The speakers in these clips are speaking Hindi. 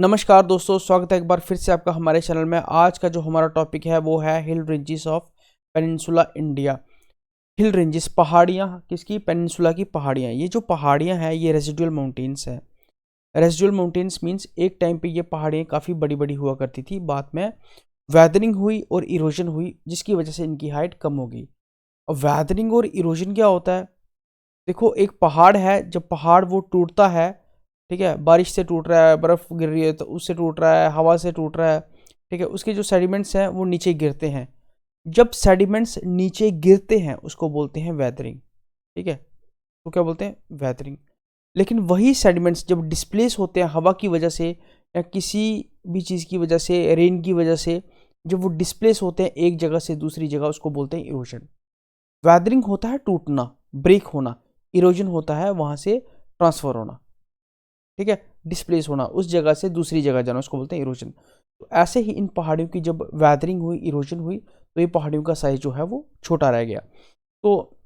नमस्कार दोस्तों, स्वागत है एक बार फिर से आपका हमारे चैनल में। आज का जो हमारा टॉपिक है वो है hill ranges of peninsula India. Hill ranges, पहाड़ियाँ किसकी? पेनिनसुला की पहाड़ियाँ। ये जो पहाड़ियाँ हैं ये रेसिडुअल माउंटेन्स हैं। रेसिडुअल माउंटेन्स मीन्स एक टाइम पे ये पहाड़ियाँ काफ़ी बड़ी बड़ी हुआ करती थी, बाद में वेदरिंग हुई और इरोजन हुई जिसकी वजह से इनकी हाइट कम हो गई। और वेदरिंग और इरोजन क्या होता है? देखो, एक पहाड़ है, जब पहाड़ वो टूटता है, ठीक है, बारिश से टूट रहा है, बर्फ़ गिर रही है तो उससे टूट रहा है, हवा से टूट रहा है, ठीक है, उसके जो सेडिमेंट्स हैं वो नीचे गिरते हैं। जब सेडिमेंट्स नीचे गिरते हैं उसको बोलते हैं वेदरिंग, ठीक है, तो क्या बोलते हैं? वेदरिंग। लेकिन वही सेडिमेंट्स जब डिस्प्लेस होते हैं हवा की वजह से या किसी भी चीज़ की वजह से, रेन की वजह से, जब वो डिस्प्लेस होते हैं एक जगह से दूसरी जगह, उसको बोलते हैं इरोजन। वेदरिंग होता है टूटना, ब्रेक होना। इरोजन होता है वहाँ से ट्रांसफ़र होना, ठीक है, डिस्प्लेस होना, उस जगह से दूसरी जगह जाना, उसको बोलते हैं इरोजन। तो ऐसे ही इन पहाड़ियों की जब वेदरिंग हुई, इरोजन हुई, तो ये पहाड़ियों का साइज जो है वो छोटा रह गया। तो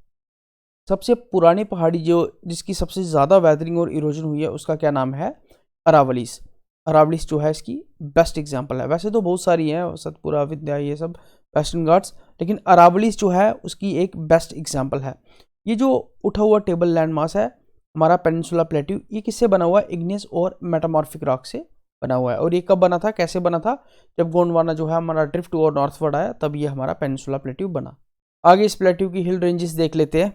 सबसे पुरानी पहाड़ी जो जिसकी सबसे ज़्यादा वेदरिंग और इरोजन हुई है उसका क्या नाम है? अरावलीज। अरावलीज जो है इसकी बेस्ट एग्जाम्पल है। वैसे तो बहुत सारी हैं, सतपुरा, विंध्या, ये सब वेस्टर्न घाट्स, लेकिन अरावलीज जो है उसकी एक बेस्ट एग्जाम्पल है। ये जो उठा हुआ टेबल लैंड मास है हमारा पेनिनसुला प्लेट्यू, ये किससे बना हुआ है? इग्नियस और मेटामॉर्फिक रॉक से बना हुआ है। और ये कब बना था, कैसे बना था? जब गोंडवाना जो है हमारा ड्रिफ्ट और नॉर्थवर्ड आया, तब ये हमारा पेनिनसुला प्लेट्यू बना। आगे इस प्लेट्यू की हिल रेंजेस देख लेते हैं।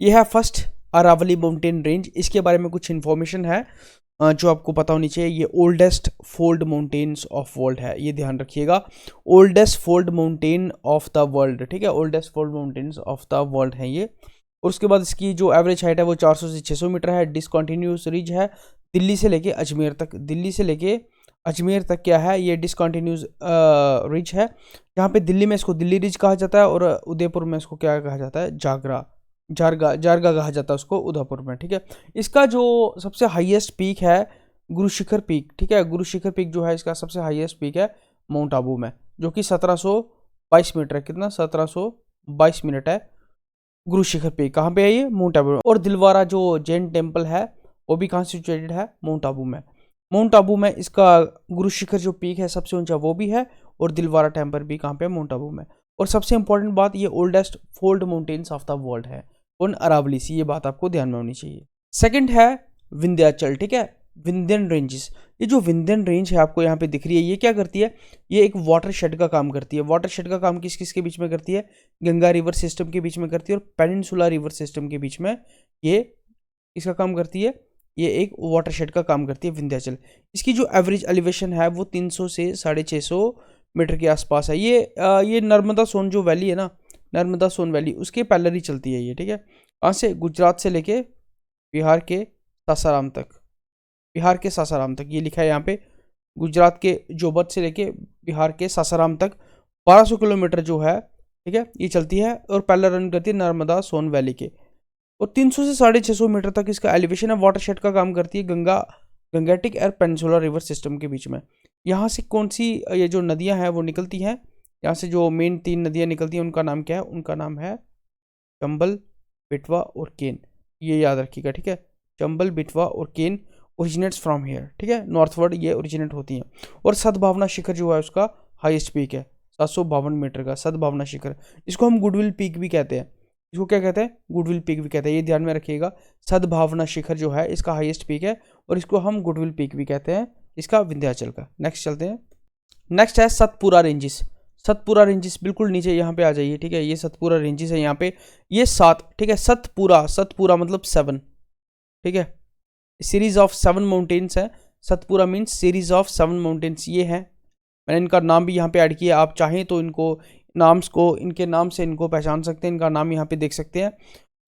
ये है फर्स्ट अरावली माउंटेन रेंज। इसके बारे में कुछ इन्फॉर्मेशन है जो आपको पता होनी चाहिए। ये oldest fold mountains of world है, ये ध्यान रखिएगा। Oldest fold mountain of the world, ठीक है, oldest fold mountains of the world है ये। और उसके बाद इसकी जो एवरेज हाइट है वो 400 से 600 मीटर है। डिसकंटिन्यूस रिज है दिल्ली से लेके अजमेर तक। दिल्ली से लेके अजमेर तक क्या है? ये डिसकंटिन्यूस रिज है। यहाँ पे दिल्ली में इसको दिल्ली रिज कहा जाता है और उदयपुर में इसको क्या कहा जाता है? जारगा जारगा कहा जाता है उसको उदयपुर में, ठीक है। इसका जो सबसे हाईएस्ट पीक है गुरु शिखर पीक, ठीक है, गुरु शिखर पीक जो है इसका सबसे हाईएस्ट पीक है माउंट आबू में, जो कि 1722 मीटर है। कितना? 1722 मिनट है। गुरु शिखर पीक कहाँ पे है? ये माउंट आबू में। और दिलवारा जो जैन टेम्पल है वो भी कहाँ सिचुएटेड है? माउंट आबू में। माउंट आबू में इसका गुरु शिखर जो पीक है सबसे ऊंचा वो भी है, और दिलवारा टेम्पल भी कहाँ पे है? माउंट आबू में। और सबसे इंपॉर्टेंट बात, ये oldest fold mountains of the world है। कौन? अरावली सी। ये बात आपको ध्यान में होनी चाहिए। सेकंड है विंध्याचल, ठीक है, विंध्यन रेंजेस। ये जो विंध्यन रेंज है आपको यहाँ पे दिख रही है, ये क्या करती है? ये एक वाटर शेड का काम करती है। वाटर शेड का काम किस किस के बीच में करती है? गंगा रिवर सिस्टम के बीच में करती है और पेनिनसुला रिवर सिस्टम के बीच में ये इसका काम करती है। ये एक वाटर शेड का काम करती है विंध्याचल। इसकी जो एवरेज एलिवेशन है वो 300 से 650 मीटर के आसपास है। ये नर्मदा सोन जो वैली है ना, नर्मदा सोन वैली, उसके पैरेलल ही चलती है ये, ठीक है। कहाँ से? गुजरात से लेके बिहार के सासाराम तक। बिहार के सासाराम तक ये लिखा है यहाँ पे। गुजरात के जोबत से लेके बिहार के सासाराम तक 1200 किलोमीटर जो है, ठीक है, ये चलती है और पैरेलल रन करती है नर्मदा सोन वैली के। और 300 से 650 मीटर तक इसका एलिवेशन है। वाटर शेड का काम करती है गंगेटिक और पेनिनसुला रिवर सिस्टम के बीच में। यहाँ से कौन सी ये जो नदियाँ हैं वो निकलती हैं? यहाँ से जो मेन 3 नदियाँ निकलती हैं उनका नाम क्या है? उनका नाम है चंबल, बेटवा और केन। ये याद रखिएगा, ठीक है। चंबल, बेटवा और केन ओरिजिनेट्स फ्रॉम हेयर, ठीक है, नॉर्थवर्ड ये ओरिजिनेट होती हैं। और सद्भावना शिखर जो है उसका हाईएस्ट पीक है 752 मीटर का, सद्भावना शिखर। इसको हम गुडविल पीक भी कहते हैं। इसको क्या कहते हैं? गुडविल पीक भी कहते हैं, ये ध्यान में रखिएगा। सद्भावना शिखर जो है इसका हाईएस्ट पीक है और इसको हम गुडविल पीक भी कहते हैं, इसका विंध्याचल का। नेक्स्ट चलते हैं। नेक्स्ट है सतपुरा रेंजेस। सतपुरा रेंजेस बिल्कुल नीचे यहाँ पे आ जाइए, ठीक है, ये सतपुरा रेंजेस है यहाँ पे। ये 7, ठीक है, सतपुरा, सतपुरा मतलब 7, ठीक है, सीरीज ऑफ 7 माउंटेन्स है। Satpura means series of 7 mountains ये है। मैंने इनका नाम भी यहाँ पे ऐड किया, आप चाहें तो इनको नाम्स को, इनके नाम से इनको पहचान सकते हैं। इनका नाम यहाँ पे देख सकते हैं।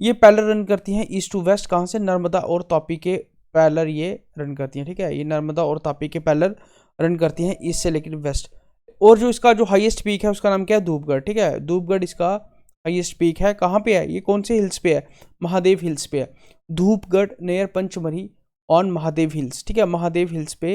ये पैरेलल रन करती हैं ईस्ट टू वेस्ट। कहाँ से? नर्मदा और तापी के पैरेलल ये रन करती हैं, ठीक है, ये नर्मदा और तापी के पैरेलल रन करती हैं ईस्ट से लेकर वेस्ट। और जो इसका जो हाईएस्ट पीक है उसका नाम क्या है? धूपगढ़, ठीक है, धूपगढ़ इसका हाईएस्ट पीक है। कहाँ पे है? ये कौन से हिल्स पे है? महादेव हिल्स पे है। Dhupgarh near Pachmarhi on Mahadev hills, ठीक है, महादेव हिल्स पे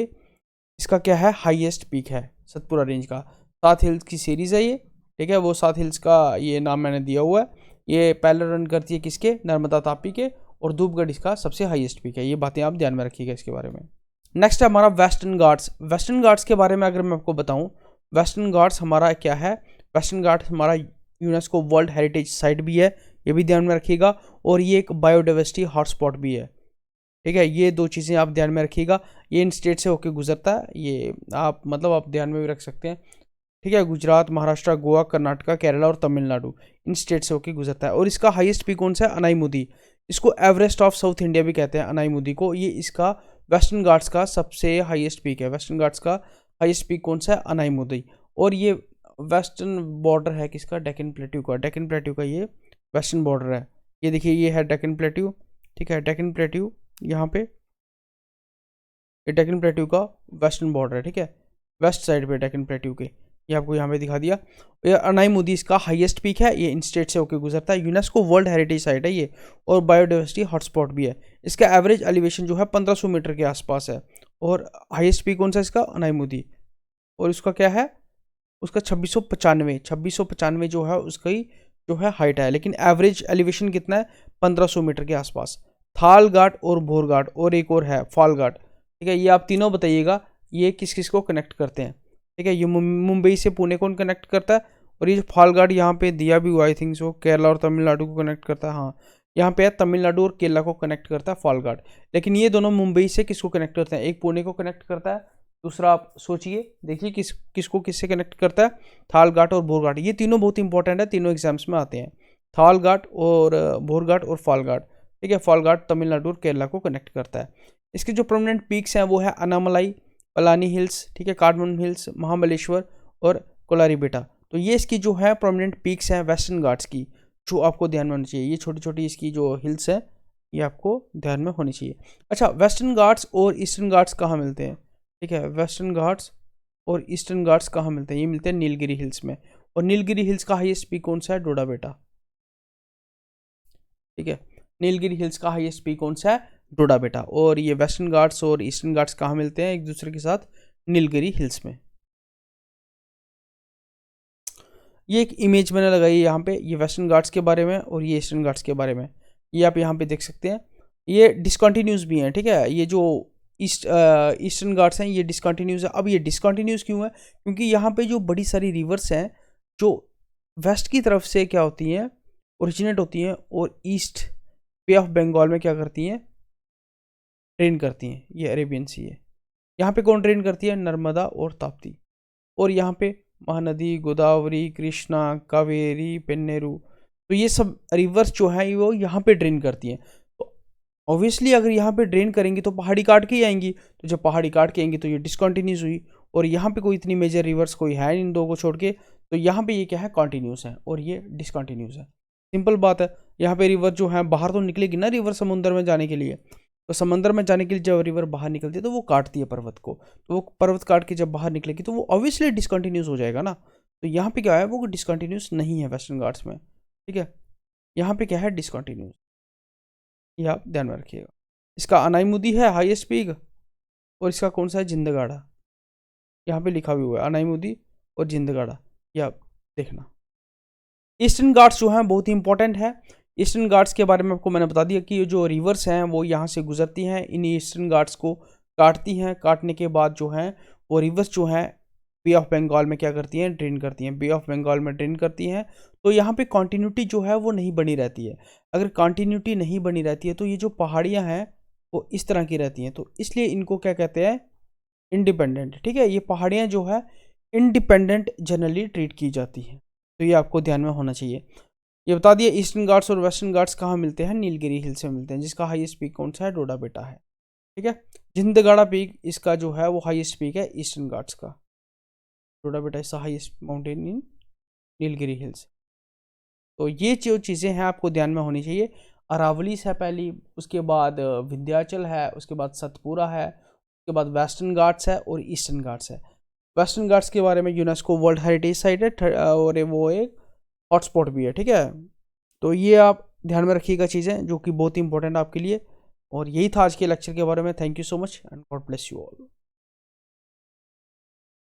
इसका क्या है? हाईएस्ट पीक है सतपुरा रेंज का। 7 हिल्स की सीरीज है ये, ठीक है, वो 7 हिल्स का ये नाम मैंने दिया हुआ है। ये पैरेलल रन करती है किसके? नर्मदा तापी के। और धूपगढ़ इसका सबसे हाईएस्ट पीक है। ये बातें आप ध्यान में रखिएगा इसके बारे में। नेक्स्ट है हमारा वेस्टर्न घाट्स। वेस्टर्न घाट्स के बारे में अगर मैं आपको बताऊं, वेस्टर्न घाट्स हमारा क्या है, वेस्टर्न घाट्स हमारा यूनेस्को वर्ल्ड हेरिटेज साइट भी है, ये भी ध्यान में रखिएगा, और ये एक बायोडाइवर्सिटी हॉटस्पॉट भी है। ठीक है, ये दो चीज़ें आप ध्यान में रखिएगा। ये इन स्टेट से होके गुजरता है, ये आप मतलब आप ध्यान में भी रख सकते हैं। ठीक है, गुजरात, महाराष्ट्र, गोवा, कर्नाटका, केरला और तमिलनाडु, इन स्टेट से होके गुजरता है। और इसका हाईएस्ट पीक कौन सा है? अनाईमुदी। इसको एवरेस्ट ऑफ साउथ इंडिया भी कहते हैं, अनाईमुदी को। ये इसका वेस्टर्न घाट्स का सबसे हाईएस्ट पीक है। वेस्टर्न घाट्स का हाईएस्ट पीक कौन सा है? अनाईमुदी। और ये वेस्टर्न बॉर्डर है किसका? डेक्कन प्लेट्यू का। डेक्कन प्लेट्यू का ये वेस्टर्न बॉर्डर है। ये देखिए, ये है डेक्कन प्लेट्यू। ठीक है, डेक्कन प्लेट्यू यहाँ पे, ये डेक्कन प्लेट्यू का वेस्टर्न बॉर्डर है। ठीक है, वेस्ट साइड पे डेक्कन प्लेट्यू के, ये आपको यहाँ पे दिखा दिया। ये अनाईमुदी इसका हाईएस्ट पीक है, ये इन स्टेट से होकर गुजरता है। यूनेस्को वर्ल्ड हेरिटेज साइट है ये, और बायोडाइवर्सिटी हॉटस्पॉट भी है। इसका एवरेज एलिवेशन जो है 1500 मीटर के आसपास है। और हाईएस्ट पीक कौन सा इसका? अनाईमुदी। और उसका क्या है? उसका 2695 जो है उसकी जो है हाइट है, लेकिन एवरेज एलिवेशन कितना है? 1500 मीटर के आसपास। थाल घाट और भोर घाट, और एक और है फाल घाट। ठीक है, ये आप तीनों बताइएगा, ये किस किस को कनेक्ट करते हैं। ठीक है, ये मुंबई से पुणे को कनेक्ट करता है, और ये जो फाल घाट यहाँ पे दिया भी हुआ, आई थिंक सो केरला और तमिलनाडु को कनेक्ट करता है। हाँ, यहाँ पे है तमिलनाडु और केरला को कनेक्ट करता है फाल घाट। लेकिन ये दोनों मुंबई से किसको कनेक्ट करते हैं? एक पुणे को कनेक्ट करता है, दूसरा आप सोचिए, देखिए किसको किससे कनेक्ट करता है? थाल घाट और भोर घाट। ये तीनों बहुत इंपॉर्टेंट है, तीनों एग्जाम्स में आते हैं। थाल घाट और भोर घाट और फाल घाट। ठीक है, फाल घाट तमिलनाडु और केरला को कनेक्ट करता है। इसके जो प्रोमिनेंट पीक्स हैं वो है अनामलाई, पलानी हिल्स, ठीक है, कार्डमम हिल्स, महाबलेश्वर और कोलारीबेटा। तो ये इसकी जो है प्रोमिनेंट पीक्स हैं वेस्टर्न घाट्स की, जो आपको ध्यान में होनी चाहिए। ये छोटी छोटी इसकी जो हिल्स है, ये आपको ध्यान में होनी चाहिए। अच्छा, वेस्टर्न घाट्स और ईस्टर्न घाट्स कहाँ मिलते हैं? ठीक है, वेस्टर्न घाट्स और ईस्टर्न घाट्स कहाँ मिलते हैं? ये मिलते हैं नीलगिरी हिल्स में। और नीलगिरी हिल्स का हाईएस्ट पीक कौन सा है? डोडा बेटा। ठीक है, नीलगिरी हिल्स का हाईएस्ट पीक कौन सा है? डोडा बेटा। और ये वेस्टर्न घाट्स और ईस्टर्न घाट्स कहाँ मिलते हैं एक दूसरे के साथ? नीलगिरी हिल्स में। ये एक इमेज मैंने लगाई है यहाँ पे, ये वेस्टर्न घाट्स के बारे में और ये ईस्टर्न घाट्स के बारे में। ये आप यहाँ पे देख सकते हैं, ये डिसकंटिन्यूस भी हैं। ठीक है, ये जो ईस्टर्न घाट्स हैं ये डिसकंटिन्यूस है। अब ये डिसकंटिन्यूस क्यों है? क्योंकि यहाँ पे जो बड़ी सारी रिवर्स हैं जो वेस्ट की तरफ से क्या होती हैं, ओरिजिनेट होती हैं, और ईस्ट बे ऑफ बंगाल में क्या करती हैं? ड्रेन करती हैं। ये अरेबियन सी है। यहाँ पे कौन ड्रेन करती है? नर्मदा और ताप्ती। और यहाँ पे महानदी, गोदावरी, कृष्णा, कावेरी, पेन्नेरू, तो ये सब रिवर्स जो है वो यहाँ पे ड्रेन करती हैं। तो ऑब्वियसली अगर यहाँ पे ड्रेन करेंगी तो पहाड़ी काट के ही आएंगी, तो जब पहाड़ी काट के आएंगी तो ये डिसकंटिन्यूस हुई। और यहाँ पे कोई इतनी मेजर रिवर्स कोई है इन दो को छोड़ के, तो यहाँ पे ये क्या है? कॉन्टिन्यूस है, और ये डिसकंटिन्यूस है। सिंपल बात है, यहाँ पे रिवर जो है बाहर तो निकलेगी ना, रिवर समुद्र में जाने के लिए। तो समंदर में जाने के लिए जब रिवर बाहर निकलती है तो वो काटती है पर्वत को, तो वो पर्वत काट के जब बाहर निकलेगी तो वो ऑब्वियसली डिसकंटिन्यूस हो जाएगा ना। तो यहाँ पे क्या है? वो डिसकंटिन्यूस नहीं है वेस्टर्न घाट्स में। ठीक है, यहाँ पे क्या है? डिसकंटिन्यूस। ये आप ध्यान में रखिएगा। इसका अनाईमुदी है हाईएस्ट पीक, और इसका कौन सा है? जिंदगाड़ा। यहाँ पे लिखा भी हुआ है अनाईमुदी और जिंदगाड़ा, ये आप देखना। ईस्टर्न घाट्स जो हैं बहुत ही इंपॉर्टेंट है। ईस्टर्न घाट्स के बारे में आपको मैंने बता दिया कि जो रिवर्स हैं वो यहाँ से गुजरती हैं, इन ईस्टर्न घाट्स को काटती हैं। काटने के बाद जो है वो रिवर्स जो हैं बे ऑफ बंगाल में क्या करती हैं? ड्रेन करती हैं। बे ऑफ बंगाल में ड्रेन करती हैं, तो यहाँ पे कॉन्टीन्यूटी जो है वो नहीं बनी रहती है। अगर कॉन्टीन्यूटी नहीं बनी रहती है तो ये जो पहाड़ियाँ हैं वो इस तरह की रहती हैं, तो इसलिए इनको क्या कहते हैं? इंडिपेंडेंट। ठीक है, ये पहाड़ियाँ जो है इंडिपेंडेंट जनरली ट्रीट की जाती हैं, तो ये आपको ध्यान में होना चाहिए। ये बता दिया ईस्टर्न घाट्स और वेस्टर्न घाट्स कहाँ मिलते हैं? नीलगिरी हिल्स में मिलते हैं, जिसका हाईएस्ट पीक कौन सा है? डोडा बेटा है। ठीक है, जिंदगाड़ा पीक इसका जो है वो हाईएस्ट पीक है ईस्टर्न घाट्स का। डोडा बेटा is the highest mountain in Nilgiri hills. तो ये जो चीज़ें हैं आपको ध्यान में होनी चाहिए। अरावलीस है पहली, उसके बाद विंध्याचल है, उसके बाद सतपुरा है, उसके बाद वेस्टर्न घाट्स है और ईस्टर्न घाट्स है। वेस्टर्न घाट्स के बारे में यूनेस्को वर्ल्ड हेरिटेज साइट है, और वो एक हॉटस्पॉट भी है। ठीक है, तो ये आप ध्यान में रखिएगा चीज़ें जो कि बहुत ही इंपॉर्टेंट आपके लिए। और यही था आज के लेक्चर के बारे में। Thank you so much and God bless you all.